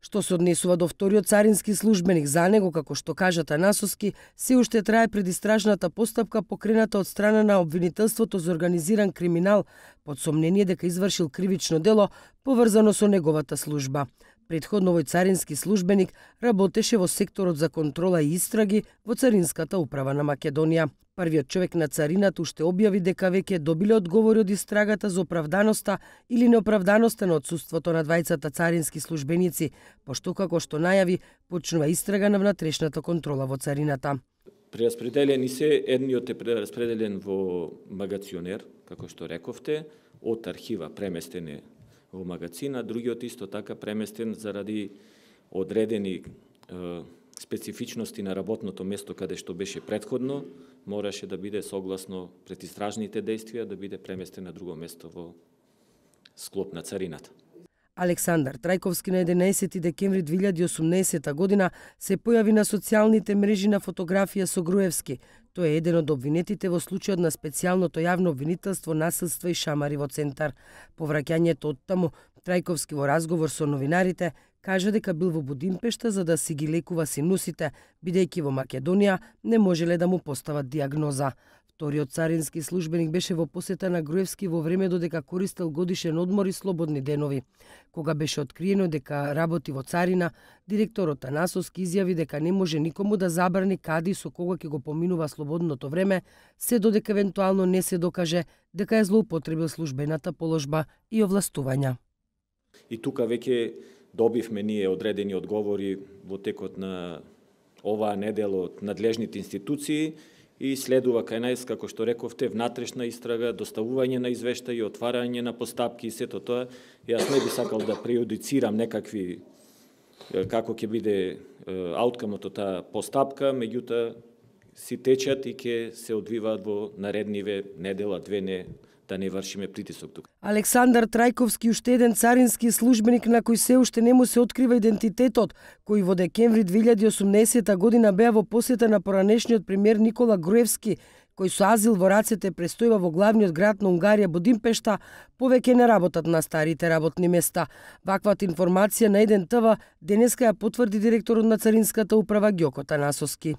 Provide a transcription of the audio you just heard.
Што се однесува до вториот царински службеник, за него, како што кажа Танасовски, се уште трае предистражната постапка покрената од страна на обвинителството за организиран криминал под сомнение дека извршил кривично дело поврзано со неговата служба. Предходно овој царински службеник работеше во секторот за контрола и истраги во Царинската управа на Македонија. Првиот човек на царината уште објави дека веќе добиле одговори од истрагата за оправданоста или неоправданоста на отсуството на двајцата царински службеници, пошто како што најави, почнува истрага на внатрешната контрола во царината. Прераспределени се, едниот е прераспределен во магационер, како што рековте, од архива преместен е во магацина, другиот исто така преместен заради одредени специфичности на работното место каде што беше предходно, мораше да биде согласно предистражните действија да биде преместен на друго место во склоп на царината. Александар Трајковски на 11 декември 2018 година се појави на социјалните мрежи на фотографија со Груевски. Тој е еден од обвинетите во случајот на специјалното јавно обвинителство насилства и шамари во Центар. По враќањето од таму, Трајковски во разговор со новинарите кажа дека бил во Будимпешта за да си ги лекува синусите, бидејќи во Македонија не можеле да му постават диагноза. Вториот царински службеник беше во посета на Груевски во време додека користел годишен одмор и слободни денови. Кога беше откриено дека работи во царина, директорот Танасовски изјави дека не може никому да забрани каде и со кога ќе го поминува слободното време, се додека евентуално не се докаже дека е злоупотребил службената положба и овластувања. И тука веќе добивме ние одредени одговори во текот на оваа недела од надлежните институции и следува кај нас, како што рековте, внатрешна истрага, доставување на извештаи, отварање на постапки и сето тоа. Јас не би сакал да прејудицирам некакви како ќе биде ауткамот од таа постапка, меѓутоа си течат и ќе се одвиваат во наредниве недела, две, да не вршиме притисок тука. Александар Трајковски уште еден царински службеник на кој се уште не му се открива идентитетот, кој во декември 2018 година беа во посета на поранешниот премиер Никола Груевски, кој со азил во рацете престојува во главниот град на Унгарија Будимпешта, повеќе не работат на старите работни места. Ваквата информација на 1 ТВ денеска ја потврди директорот на Царинската управа Ѓоко Танасовски.